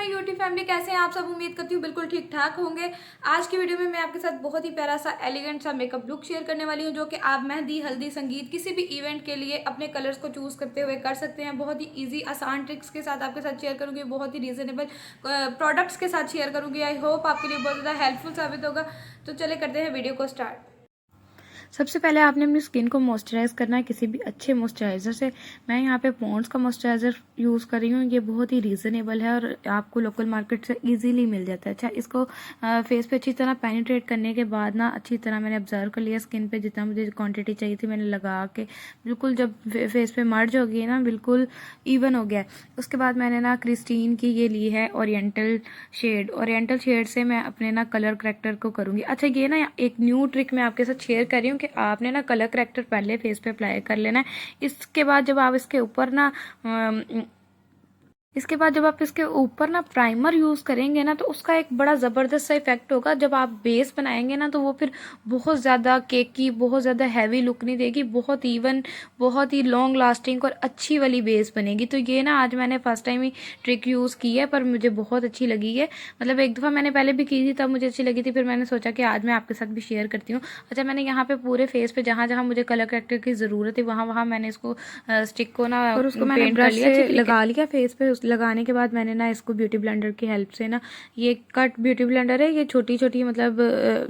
My YouTube family, कैसे हैं आप सब। उम्मीद करती हूँ बिल्कुल ठीक ठाक होंगे। आज की वीडियो में मैं आपके साथ बहुत ही प्यारा सा एलिगेंट सा मेकअप लुक शेयर करने वाली हूँ, जो कि आप मेहंदी, हल्दी, संगीत किसी भी इवेंट के लिए अपने कलर्स को चूज करते हुए कर सकते हैं। बहुत ही ईजी आसान ट्रिक्स के साथ आपके साथ शेयर करूँगी, बहुत ही रीजनेबल प्रोडक्ट्स के साथ शेयर करूँगी। आई होप आपके लिए बहुत ज़्यादा हेल्पफुल साबित होगा। तो चले करते हैं वीडियो को स्टार्ट। सबसे पहले आपने अपनी स्किन को मॉइस्चराइज करना है किसी भी अच्छे मॉइस्चराइजर से। मैं यहाँ पे पॉन्ड्स का मॉइस्चराइजर यूज़ कर रही हूँ। ये बहुत ही रीज़नेबल है और आपको लोकल मार्केट से इजीली मिल जाता है। अच्छा, इसको फेस पे अच्छी तरह पेनिट्रेट करने के बाद ना अच्छी तरह मैंने ऑब्जर्व कर लिया स्किन पे, जितना मुझे क्वांटिटी चाहिए थी मैंने लगा के बिल्कुल जब फेस पे मर्ज हो गई ना, बिल्कुल इवन हो गया है। उसके बाद मैंने ना क्रिस्टीन की ये ली है ओरिएंटल शेड से मैं अपने ना कलर करेक्टर को करूँगी। अच्छा, ये ना एक न्यू ट्रिक मैं आपके साथ शेयर कर रही हूँ कि आपने ना कलर करेक्टर पहले फेस पे अप्लाई कर लेना है। इसके बाद जब आप इसके ऊपर ना प्राइमर यूज करेंगे ना, तो उसका एक बड़ा जबरदस्त सा इफेक्ट होगा। जब आप बेस बनाएंगे ना, तो वो फिर बहुत ज्यादा केकी, बहुत ज्यादा हैवी लुक नहीं देगी, बहुत इवन, बहुत ही लॉन्ग लास्टिंग और अच्छी वाली बेस बनेगी। तो ये ना आज मैंने फर्स्ट टाइम ही ट्रिक यूज की है, पर मुझे बहुत अच्छी लगी है। मतलब एक दफा मैंने पहले भी की थी, तब मुझे अच्छी लगी थी, फिर मैंने सोचा कि आज मैं आपके साथ भी शेयर करती हूँ। अच्छा, मैंने यहाँ पे पूरे फेस पे जहां जहां मुझे कलर करेक्टर की जरूरत है वहां वहां मैंने इसको स्टिक को ना और उसको मैंने ब्रश से लगा लिया फेस पे। लगाने के बाद मैंने ना इसको ब्यूटी ब्लेंडर की हेल्प से ना, ये कट ब्यूटी ब्लेंडर है, ये छोटी छोटी मतलब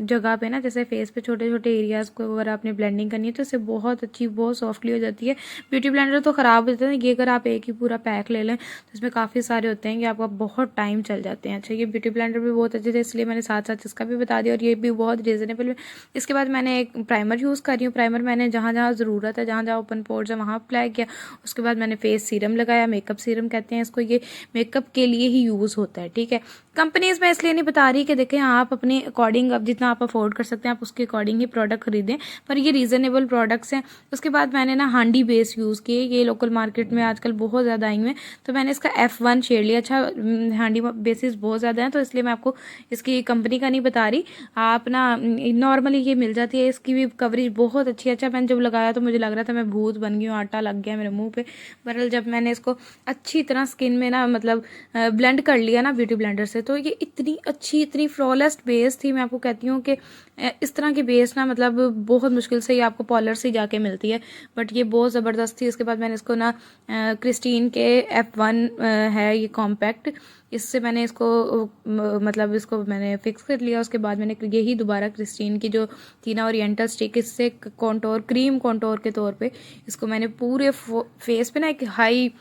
जगह पे ना, जैसे फेस पे छोटे छोटे एरियाज को अगर आपने ब्लेंडिंग करनी है तो इससे बहुत अच्छी, बहुत सॉफ्टली हो जाती है। ब्यूटी ब्लेंडर तो खराब हो जाता है, ये अगर आप एक ही पूरा पैक ले लें तो इसमें काफ़ी सारे होते हैं कि आपका बहुत टाइम चल जाते हैं। अच्छा, ये ब्यूटी ब्लेंडर भी बहुत अच्छे थे, इसलिए मैंने साथ साथ इसका भी बता दिया और ये भी बहुत रीजनेबल है। इसके बाद मैंने एक प्राइमर यूज़ कर रही हूँ। प्राइमर मैंने जहाँ जहाँ ज़रूरत है, जहाँ जहाँ ओपन पोर्स है वहाँ अप्लाई किया। उसके बाद मैंने फेस सीरम लगाया, मेकअप सीरम कहते हैं इसको, ये मेकअप के लिए ही यूज होता है। ठीक है, कंपनीज में इसलिए नहीं बता रही कि देखें आप अपने अकॉर्डिंग, अब जितना आप अफोर्ड कर सकते हैं आप उसके अकॉर्डिंग ही प्रोडक्ट खरीदें, पर ये रीजनेबल प्रोडक्ट्स हैं। उसके बाद मैंने ना हांडी बेस यूज किए, ये लोकल मार्केट में आजकल बहुत ज्यादा आई हुए हैं, तो मैंने इसका F1 शेड लिया। अच्छा, हांडी बेसिस बहुत ज्यादा है, तो इसलिए मैं आपको इसकी कंपनी का नहीं बता रही, आप ना नॉर्मली ये मिल जाती है। इसकी भी कवरेज बहुत अच्छी है। अच्छा, मैंने जब लगाया तो मुझे लग रहा था मैं भूत बन गई हूँ, आटा लग गया मेरे मुंह पे। बहरहाल जब मैंने इसको अच्छी तरह स्किन में ना मतलब ब्लेंड कर लिया ना ब्यूटी ब्लेंडर से, तो ये इतनी अच्छी, इतनी फ्लॉलेस बेस थी। मैं आपको कहती हूँ कि इस तरह की बेस ना मतलब बहुत मुश्किल से ही आपको पार्लर से जाके मिलती है, बट ये बहुत ज़बरदस्त थी। इसके बाद मैंने इसको ना क्रिस्टीन के F1 है ये कॉम्पैक्ट, इससे मैंने इसको मतलब इसको मैंने फिक्स कर लिया। उसके बाद मैंने यही दोबारा क्रिस्टीन की जो थी ना ओरिएंटल स्टिक, इससे कॉन्टोर, क्रीम कॉन्टोर के तौर पे इसको मैंने पूरे फेस पे ना एक हाई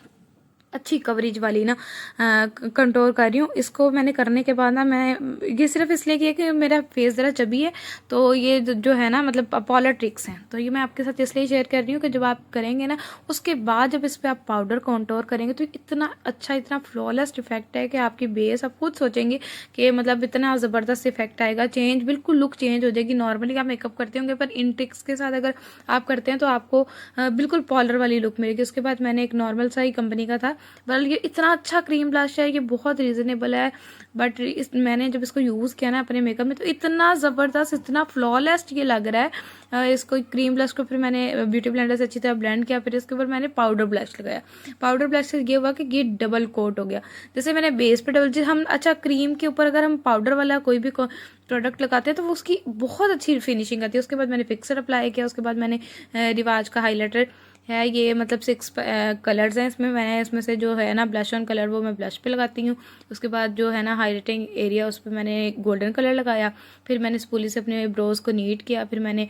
अच्छी कवरेज वाली ना कंट्रोल कर रही हूँ। इसको मैंने करने के बाद ना, मैं ये सिर्फ इसलिए किया कि मेरा फेस ज़रा चबी है, तो ये जो है ना मतलब पार्लर ट्रिक्स हैं, तो ये मैं आपके साथ इसलिए शेयर कर रही हूँ कि जब आप करेंगे ना, उसके बाद जब इस पर आप पाउडर कंटूर करेंगे तो इतना अच्छा, इतना फ्लॉलेस इफेक्ट है कि आपकी बेस, आप खुद सोचेंगे कि मतलब इतना ज़बरदस्त इफेक्ट आएगा, चेंज, बिल्कुल लुक चेंज हो जाएगी। नॉर्मली आप मेकअप करते होंगे, पर इन ट्रिक्स के साथ अगर आप करते हैं तो आपको बिल्कुल पार्लर वाली लुक मिलेगी। उसके बाद मैंने एक नॉर्मल सा ही कंपनी का था, बल ये इतना अच्छा क्रीम ब्लश है, ये बहुत रीजनेबल है, बट मैंने जब इसको यूज़ किया ना अपने मेकअप में तो इतना ज़बरदस्त, इतना फ्लॉलेस ये लग रहा है। इसको क्रीम ब्लश को फिर मैंने ब्यूटी ब्लेंडर से अच्छी तरह ब्लेंड किया, फिर इसके ऊपर मैंने पाउडर ब्लश लगाया। पाउडर ब्लश से ये हुआ कि ये डबल कोट हो गया। जैसे मैंने बेस पे डबल, हम अच्छा क्रीम के ऊपर अगर हम पाउडर वाला कोई भी प्रोडक्ट लगाते हैं तो वो उसकी बहुत अच्छी फिनिशिंग आती है। उसके बाद मैंने फिक्सर अप्लाई किया। उसके बाद मैंने रिवाज का हाईलाइटर है, ये मतलब 6 कलर्स हैं इसमें, मैंने इसमें से जो है ना ब्लश ऑन कलर वो मैं ब्लश पे लगाती हूँ। उसके बाद जो है ना हाईलाइटिंग एरिया उस पर मैंने गोल्डन कलर लगाया। फिर मैंने स्पूली से अपने ब्रोज को नीट किया। फिर मैंने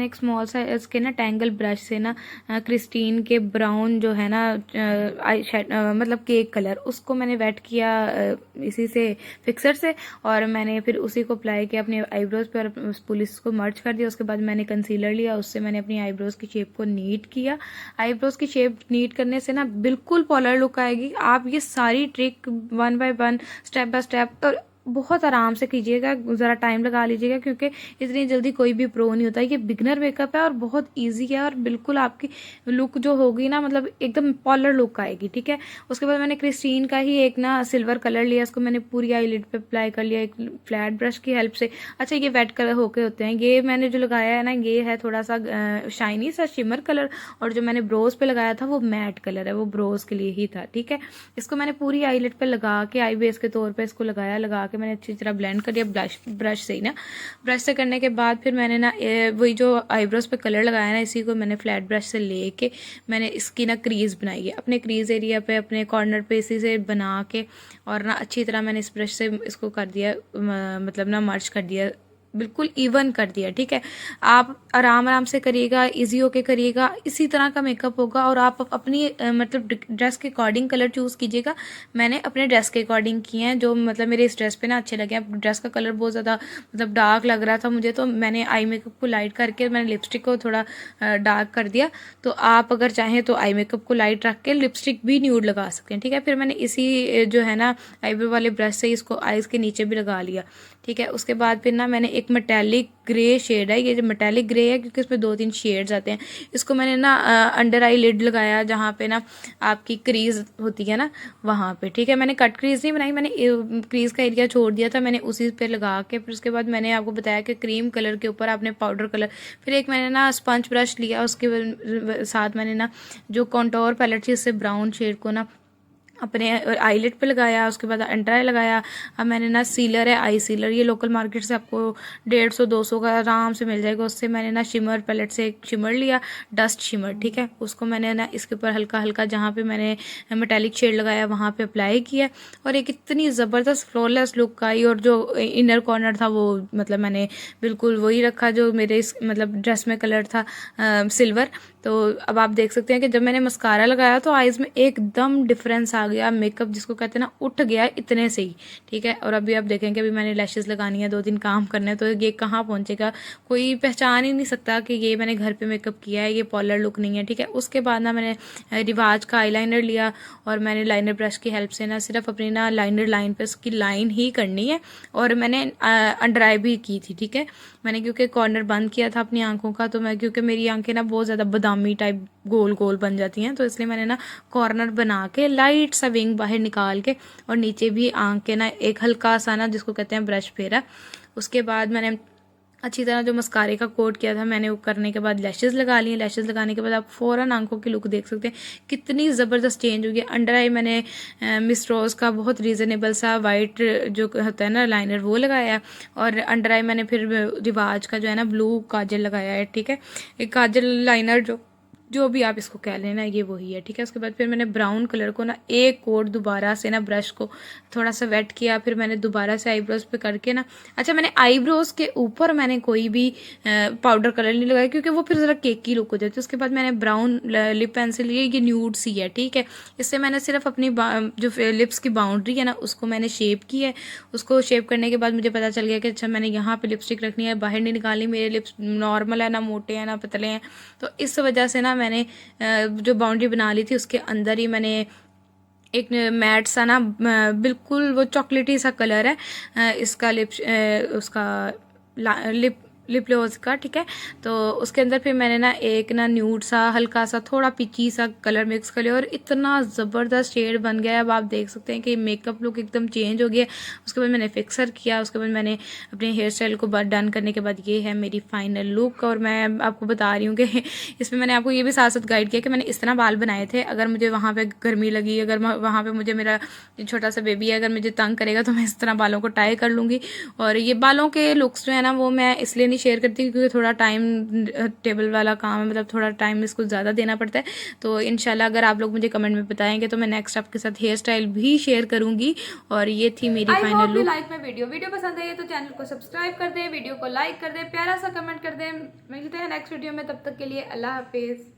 एक स्मॉल सा इसके ना टैंगल ब्रश से ना क्रिस्टीन के ब्राउन जो है ना आई शेड मतलब केक कलर, उसको मैंने वेट किया इसी से फिक्सर से, और मैंने फिर उसी को अप्लाई किया अपने आईब्रोज पे और पुलिस को मर्ज कर दिया। उसके बाद मैंने कंसीलर लिया, उससे मैंने अपनी आईब्रोज की शेप को नीट किया। आईब्रोज की शेप नीट करने से ना बिल्कुल पॉलर लुक आएगी। आप ये सारी trick 1 by 1 step by step, और बहुत आराम से कीजिएगा, ज़रा टाइम लगा लीजिएगा, क्योंकि इतनी जल्दी कोई भी प्रो नहीं होता। ये बिगनर मेकअप है और बहुत ईजी है, और बिल्कुल आपकी लुक जो होगी ना, मतलब एकदम पॉलर लुक आएगी, ठीक है। उसके बाद मैंने क्रिस्टीन का ही एक ना सिल्वर कलर लिया, इसको मैंने पूरी आईलिड पे अप्लाई कर लिया एक फ्लैट ब्रश की हेल्प से। अच्छा, ये वेट कलर होके होते हैं। ये मैंने जो लगाया है ना, ये है थोड़ा सा शाइनी सा शिमर कलर, और जो मैंने ब्रोज पे लगाया था वो मैट कलर है, वो ब्रोज के लिए ही था, ठीक है। इसको मैंने पूरी आईलिड पे लगा के आई बेस के तौर पे इसको लगाया, लगा के मैंने अच्छी तरह ब्लेंड कर दिया ब्रश से ही ना। ब्रश से करने के बाद फिर मैंने ना वही जो आईब्रोज पे कलर लगाया ना, इसी को मैंने फ्लैट ब्रश से लेके मैंने इसकी ना क्रीज बनाई है अपने क्रीज एरिया पे, अपने कॉर्नर पे इसी से बना के, और ना अच्छी तरह मैंने इस ब्रश से इसको कर दिया, मतलब ना मर्ज कर दिया, बिल्कुल इवन कर दिया, ठीक है। आप आराम आराम से करिएगा, इजी होके करिएगा, इसी तरह का मेकअप होगा। और आप अपनी मतलब ड्रेस के अकॉर्डिंग कलर चूज़ कीजिएगा। मैंने अपने ड्रेस के अकॉर्डिंग किए हैं, जो मतलब मेरे इस ड्रेस पे ना अच्छे लगे हैं। ड्रेस का कलर बहुत ज़्यादा मतलब डार्क लग रहा था मुझे, तो मैंने आई मेकअप को लाइट करके मैंने लिपस्टिक को थोड़ा डार्क कर दिया। तो आप अगर चाहें तो आई मेकअप को लाइट रख के लिपस्टिक भी न्यूड लगा सकते हैं, ठीक है। फिर मैंने इसी जो है ना आईब्रो वाले ब्रश से इसको आईज के नीचे भी लगा लिया, ठीक है। उसके बाद फिर ना मैंने एक मेटालिक ग्रे शेड है, ये जो मेटालिक ग्रे है क्योंकि इसमें 2-3 शेड्स आते हैं, इसको मैंने ना अंडर आई लिड लगाया, जहाँ पे ना आपकी क्रीज होती है ना वहाँ पे, ठीक है। मैंने कट क्रीज नहीं बनाई, मैंने क्रीज का एरिया छोड़ दिया था, मैंने उसी पे लगा के फिर उसके बाद मैंने आपको बताया कि क्रीम कलर के ऊपर आपने पाउडर कलर, फिर एक मैंने ना स्पंज ब्रश लिया, उसके साथ मैंने ना जो कॉन्टोर पैलेट थी उससे ब्राउन शेड को ना अपने आईलिड पे लगाया, उसके बाद अंडर आई लगाया। अब मैंने ना सीलर है, आई सीलर, ये लोकल मार्केट से आपको 150-200 का आराम से मिल जाएगा। उससे मैंने ना शिमर पैलेट से एक शिमर लिया, डस्ट शिमर, ठीक है। उसको मैंने ना इसके ऊपर हल्का हल्का जहाँ पे मैंने मेटालिक शेड लगाया वहाँ पे अप्लाई किया, और एक इतनी ज़बरदस्त फ्लॉलेस लुक आई। और जो इनर कॉर्नर था वो मतलब मैंने बिल्कुल वही रखा जो मेरे इस मतलब ड्रेस में कलर था, सिल्वर। तो अब आप देख सकते हैं कि जब मैंने मस्कारा लगाया तो आईज में एकदम डिफरेंस आ गया, मेकअप जिसको कहते हैं ना उठ गया इतने से ही, ठीक है। और अभी आप देखेंगे अभी मैंने लैशेस लगानी है, 2 दिन काम करने हैं, तो ये कहाँ पहुंचेगा, कोई पहचान ही नहीं सकता कि ये मैंने घर पे मेकअप किया है, ये पॉलर लुक नहीं है, ठीक है। उसके बाद ना मैंने रिवाज का आईलाइनर लिया, और मैंने लाइनर ब्रश की हेल्प से ना सिर्फ अपनी ना लाइनर लाइन पे उसकी लाइन ही करनी है, और मैंने अंडर आई भी की थी, ठीक है। मैंने क्योंकि कॉर्नर बंद किया था अपनी आंखों का, तो मैं क्योंकि मेरी आंखें ना बहुत ज़्यादा बादामी टाइप गोल गोल बन जाती हैं, तो इसलिए मैंने ना कॉर्नर बना के लाइट सा विंग बाहर निकाल के, और नीचे भी आंख के ना एक हल्का सा ना जिसको कहते हैं ब्रश फेरा। उसके बाद मैंने अच्छी तरह जो मस्कारे का कोट किया था मैंने, वो करने के बाद लैशेस लगा लिए। लैशेस लगाने के बाद आप फ़ौरन आंखों की लुक देख सकते हैं कितनी ज़बरदस्त चेंज हो गई। अंडर आई मैंने मिस रोज का बहुत रीज़नेबल सा वाइट जो होता है ना लाइनर वो लगाया, और अंडर आई मैंने फिर रिवाज का जो है ना ब्लू काजल लगाया है, ठीक है। एक काजल लाइनर जो भी आप इसको कह लेना, ये वही है, ठीक है। उसके बाद फिर मैंने ब्राउन कलर को ना एक कोट दोबारा से ना ब्रश को थोड़ा सा वेट किया, फिर मैंने दोबारा से आईब्रोज पे करके ना, अच्छा मैंने आईब्रोज के ऊपर मैंने कोई भी पाउडर कलर नहीं लगाया क्योंकि वो फिर ज़रा केकी लुक हो जाती है। उसके बाद मैंने ब्राउन लिप पेंसिल लिए, ये न्यूड सी है, ठीक है। इससे मैंने सिर्फ अपनी जो लिप्स की बाउंड्री है ना उसको मैंने शेप की है। उसको शेप करने के बाद मुझे पता चल गया कि अच्छा मैंने यहाँ पे लिपस्टिक रखनी है, बाहर नहीं निकालनी, मेरे लिप्स नॉर्मल है, ना मोटे हैं ना पतले हैं। तो इस वजह से ना मैंने जो बाउंड्री बना ली थी उसके अंदर ही मैंने एक मैट सा ना बिल्कुल वो चॉकलेटी सा कलर है इसका उसका लिप ग्लोस का, ठीक है। तो उसके अंदर फिर मैंने ना एक ना न्यूड सा हल्का सा थोड़ा पिची सा कलर मिक्स कर लिया, और इतना ज़बरदस्त शेड बन गया है। अब आप देख सकते हैं कि मेकअप लुक एकदम चेंज हो गया। उसके बाद मैंने फिक्सर किया, उसके बाद मैंने अपने हेयर स्टाइल को डन करने के बाद ये है मेरी फाइनल लुक। और मैं आपको बता रही हूँ कि इसमें मैंने आपको ये भी साथ साथ गाइड किया कि मैंने इस तरह बाल बनाए थे। अगर मुझे वहाँ पर गर्मी लगी, अगर वहाँ पर मुझे मेरा छोटा सा बेबी है अगर मुझे तंग करेगा तो मैं इस तरह बालों को टाई कर लूँगी। और ये बालों के लुक्स जो है ना वो मैं इसलिए शेयर करती हूँ क्योंकि थोड़ा टाइम टेबल वाला काम है, मतलब थोड़ा टाइम इसको ज़्यादा देना पड़ता है। तो इंशाल्लाह अगर आप लोग मुझे कमेंट में बताएंगे तो मैं नेक्स्ट आपके साथ हेयर स्टाइल भी शेयर करूंगी। और ये थी मेरी final look. Like my video पसंद आई है तो चैनल को सब्सक्राइब कर दें, वीडियो को लाइक कर दें, प्यारा सा कमेंट कर दें। मिलते हैं नेक्स्ट वीडियो में, तब तक के लिए अल्लाह हाफिज़।